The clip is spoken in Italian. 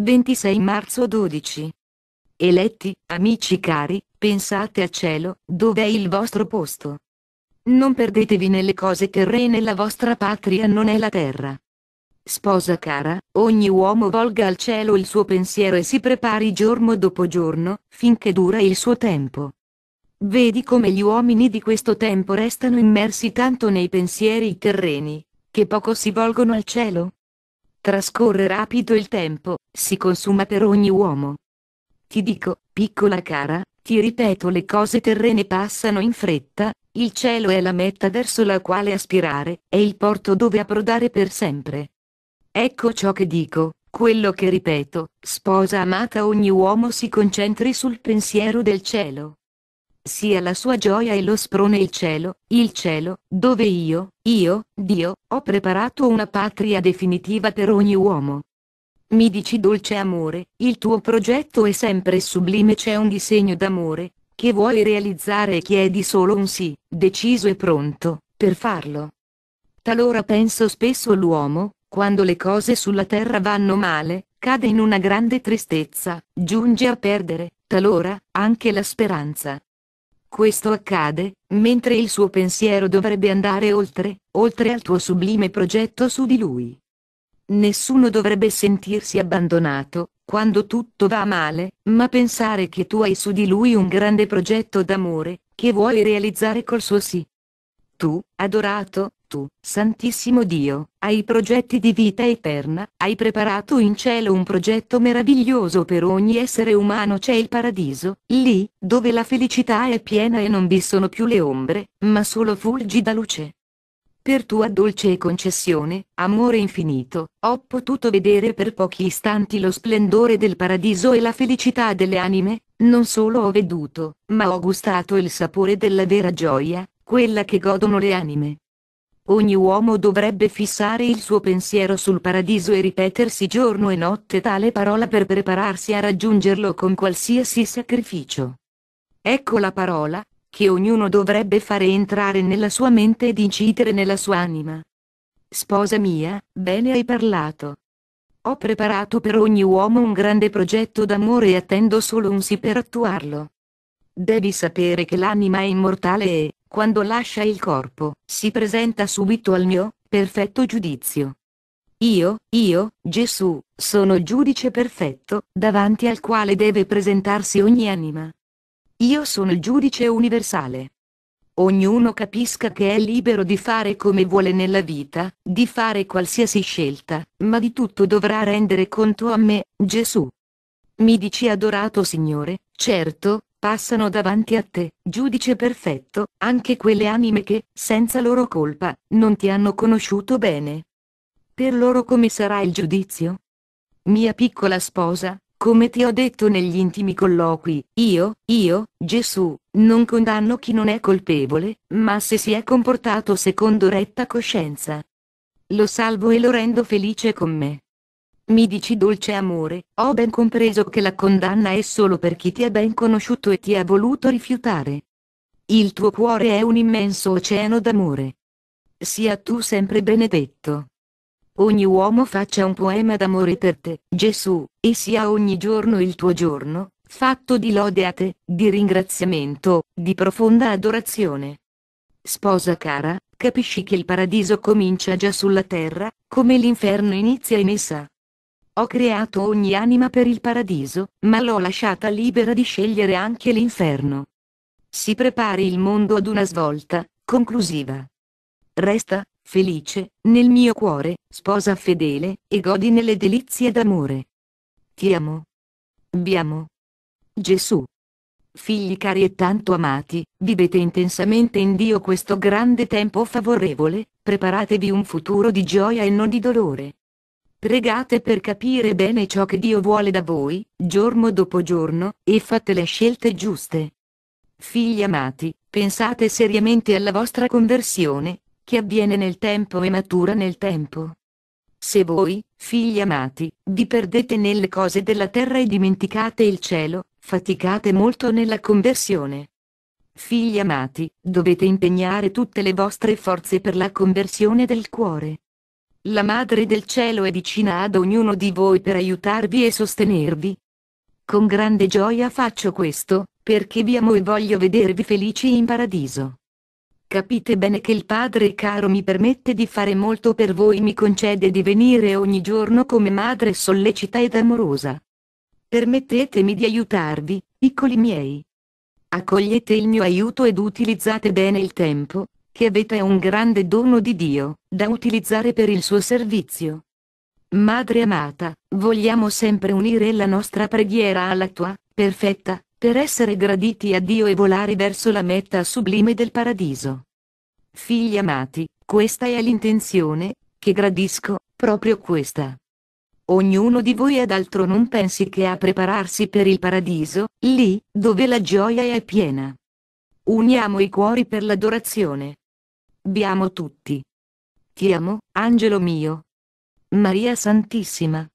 26 marzo 12. Eletti, amici cari, pensate al cielo, dove è il vostro posto. Non perdetevi nelle cose terrene, la vostra patria non è la terra. Sposa cara, ogni uomo volga al cielo il suo pensiero e si prepari giorno dopo giorno, finché dura il suo tempo. Vedi come gli uomini di questo tempo restano immersi tanto nei pensieri terreni, che poco si volgono al cielo? Trascorre rapido il tempo, si consuma per ogni uomo. Ti dico, piccola cara, ti ripeto, le cose terrene passano in fretta, il cielo è la meta verso la quale aspirare, è il porto dove approdare per sempre. Ecco ciò che dico, quello che ripeto, sposa amata, ogni uomo si concentri sul pensiero del cielo. Sia la sua gioia e lo sprone il cielo, dove io, Dio, ho preparato una patria definitiva per ogni uomo. Mi dici, dolce amore, il tuo progetto è sempre sublime, c'è un disegno d'amore, che vuoi realizzare e chiedi solo un sì, deciso e pronto, per farlo. Talora penso spesso l'uomo, quando le cose sulla terra vanno male, cade in una grande tristezza, giunge a perdere, talora, anche la speranza. Questo accade, mentre il suo pensiero dovrebbe andare oltre al tuo sublime progetto su di lui. Nessuno dovrebbe sentirsi abbandonato, quando tutto va male, ma pensare che tu hai su di lui un grande progetto d'amore, che vuoi realizzare col suo sì. Tu, adorato, tu, Santissimo Dio, hai progetti di vita eterna, hai preparato in cielo un progetto meraviglioso per ogni essere umano, c'è il paradiso, lì, dove la felicità è piena e non vi sono più le ombre, ma solo fulgida luce. Per tua dolce concessione, amore infinito, ho potuto vedere per pochi istanti lo splendore del paradiso e la felicità delle anime, non solo ho veduto, ma ho gustato il sapore della vera gioia, quella che godono le anime. Ogni uomo dovrebbe fissare il suo pensiero sul paradiso e ripetersi giorno e notte tale parola per prepararsi a raggiungerlo con qualsiasi sacrificio. Ecco la parola, che ognuno dovrebbe fare entrare nella sua mente ed incidere nella sua anima. Sposa mia, bene hai parlato. Ho preparato per ogni uomo un grande progetto d'amore e attendo solo un sì per attuarlo. Devi sapere che l'anima è immortale e, quando lascia il corpo, si presenta subito al mio perfetto giudizio. Io, Gesù, sono il giudice perfetto, davanti al quale deve presentarsi ogni anima. Io sono il giudice universale. Ognuno capisca che è libero di fare come vuole nella vita, di fare qualsiasi scelta, ma di tutto dovrà rendere conto a me, Gesù. Mi dici, adorato Signore, certo, passano davanti a te, giudice perfetto, anche quelle anime che, senza loro colpa, non ti hanno conosciuto bene. Per loro come sarà il giudizio? Mia piccola sposa, come ti ho detto negli intimi colloqui, io, Gesù, non condanno chi non è colpevole, ma se si è comportato secondo retta coscienza. Lo salvo e lo rendo felice con me. Mi dici, dolce amore, ho ben compreso che la condanna è solo per chi ti ha ben conosciuto e ti ha voluto rifiutare. Il tuo cuore è un immenso oceano d'amore. Sia tu sempre benedetto. Ogni uomo faccia un poema d'amore per te, Gesù, e sia ogni giorno il tuo giorno, fatto di lode a te, di ringraziamento, di profonda adorazione. Sposa cara, capisci che il paradiso comincia già sulla terra, come l'inferno inizia in essa. Ho creato ogni anima per il paradiso, ma l'ho lasciata libera di scegliere anche l'inferno. Si prepari il mondo ad una svolta conclusiva. Resta felice nel mio cuore, sposa fedele, e godi nelle delizie d'amore. Ti amo. Vi amo. Gesù. Figli cari e tanto amati, vivete intensamente in Dio questo grande tempo favorevole, preparatevi un futuro di gioia e non di dolore. Pregate per capire bene ciò che Dio vuole da voi, giorno dopo giorno, e fate le scelte giuste. Figli amati, pensate seriamente alla vostra conversione, che avviene nel tempo e matura nel tempo. Se voi, figli amati, vi perdete nelle cose della terra e dimenticate il cielo, faticate molto nella conversione. Figli amati, dovete impegnare tutte le vostre forze per la conversione del cuore. La Madre del Cielo è vicina ad ognuno di voi per aiutarvi e sostenervi. Con grande gioia faccio questo, perché vi amo e voglio vedervi felici in paradiso. Capite bene che il Padre caro mi permette di fare molto per voi, mi concede di venire ogni giorno come madre sollecita ed amorosa. Permettetemi di aiutarvi, piccoli miei. Accogliete il mio aiuto ed utilizzate bene il tempo, che avete è un grande dono di Dio, da utilizzare per il suo servizio. Madre amata, vogliamo sempre unire la nostra preghiera alla tua, perfetta, per essere graditi a Dio e volare verso la meta sublime del paradiso. Figli amati, questa è l'intenzione, che gradisco, proprio questa. Ognuno di voi ad altro non pensi che a prepararsi per il paradiso, lì, dove la gioia è piena. Uniamo i cuori per l'adorazione. Vi amo tutti. Ti amo, angelo mio. Maria Santissima.